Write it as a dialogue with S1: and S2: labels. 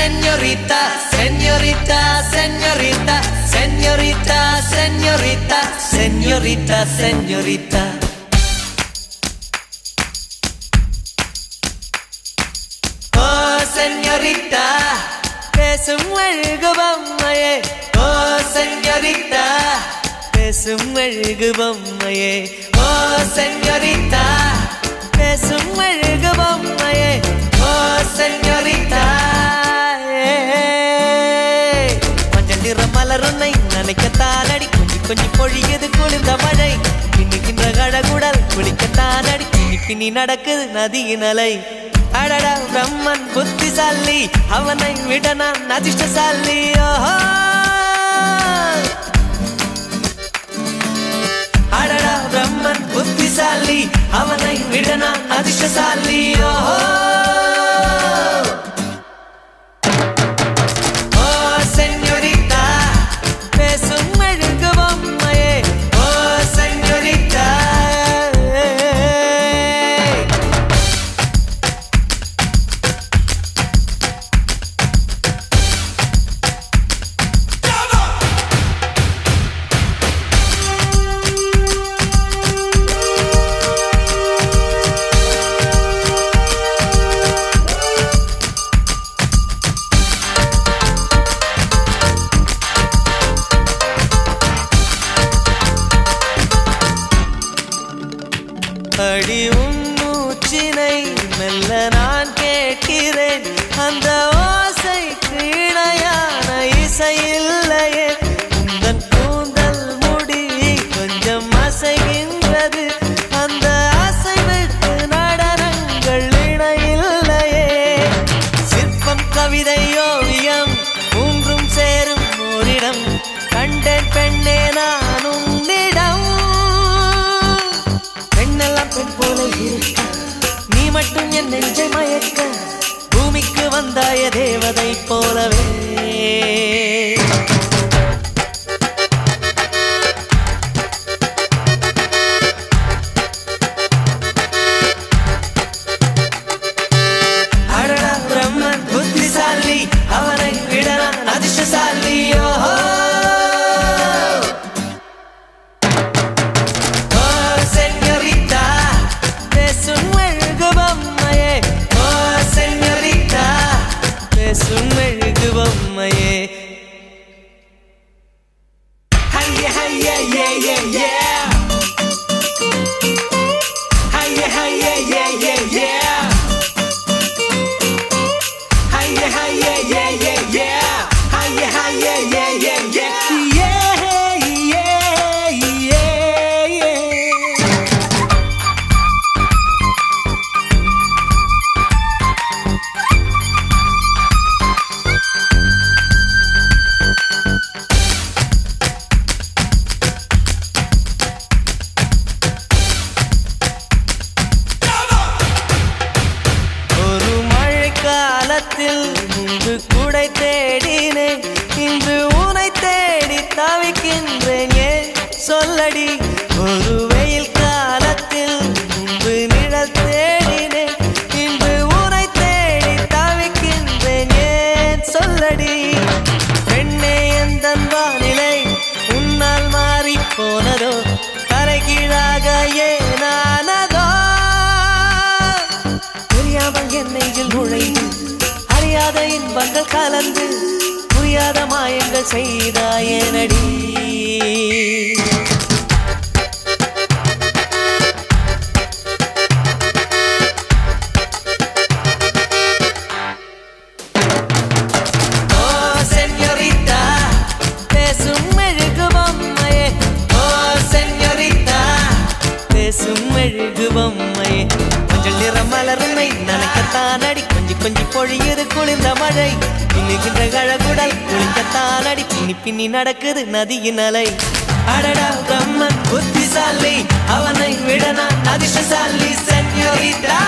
S1: señorita, señorita, señorita, señorita, señorita, señorita, señorita. Oh señorita, பேசும் அழகு பொம்மையே. Oh señorita, பேசும் அழகு பொம்மையே. Oh señorita, பேசும் அழகு பொம்மையே. Oh señorita, மஞ்சள் நிற மலர் உன்னை நினைக்கத்தான் அடி, கொஞ்சி கொஞ்சி பொழியது குளிர்ந்த மழை. பின்னுகின்ற கழகுடல் குளிக்கத்தான் அடி, பின்னி பின்னி நடக்குது நதியின் அலை. அடடா பிரம்மன் புத்திசாலி, அவனை விட நான் அதிர்ஷ்டசாலி. ஓஹோ அடடா பிரம்மன் புத்திசாலி, அவனை விட நான் அதிர்ஷ்டசாலி. ஓஹோ ஓ செஞோரிட்டா, பேசும் அழகு பொம்மையே. ஓ செஞோரிட்டா, அடி உன் மூச்சினை மெல்ல நான் கேட்கிறேன், அந்த ஓசைக்கு இணையான இசை இல்லையே. உந்தன் கூந்தல் முடி கொஞ்சம் அசைகின்றது, அந்த அசைவுக்கு நடனங்கள் இணையில்லையே. சிற்பம் கவிதை ஓவியம் ஒன்றும் சேரும் ஓரிடம், கண்டேன் பெண்ணே நான் உன்னிடம். பெண் போல இருக்க நீ மட்டும் என் நெஞ்சை மயக்க, பூமிக்கு வந்தாய தேவதை போலவே. அடடா பிரம்மன் புத்திசாலி, அவனை விட நான் அதிர்ஷ்டசாலி. ஓஹோ சுமெழுகு பொம்மையே. ஹைய ஹைய யே யே யே, ஹைய ஹைய யே யே யே, ஹைய ஹைய யே யே யே, ஹைய ஹைய யே யே யே, யே யே யே யே. முன்பு கூடை தேடினேன், இன்று உனை தேடி தவிக்கின்றேன், ஏன் சொல்லடி. ஒரு வெயில் காலத்தில் முன்பு நிழல் தேடினேன், இன்று உனை தேடி தவிக்கின்றேன், ஏன் சொல்லடி. பெண்ணே எந்தன் வானிலை உன்னால் மாறி போனதோ, தலைகீழாக ஏனானதோ. புரியாமல் என் நெஞ்சில் நுழைந்து அறியாத இன்பங்கள் கலந்து, புரியாத மாயங்கள் செய்தாயனடி. ஓ செஞோரிட்டா, பேசும் அழகு பொம்மையே. ஓ செஞோரிட்டா, பேசும் அழகு பொம்மையே. மஞ்சள் நிற மலர் உன்னை நினைக்கத்தான் அடி, கொஞ்சி கொஞ்சி பொழியுது குளிர்ந்த மழை. பின்னுகின்ற கழகுடல் குளிக்கத்தான் அடி, பின்னி பின்னி நடக்குது நதியின் அலை. அடடா பிரம்மன் புத்திசாலி, அவனை விட நான் அதிர்ஷ்டசாலி. செஞோரிட்டா.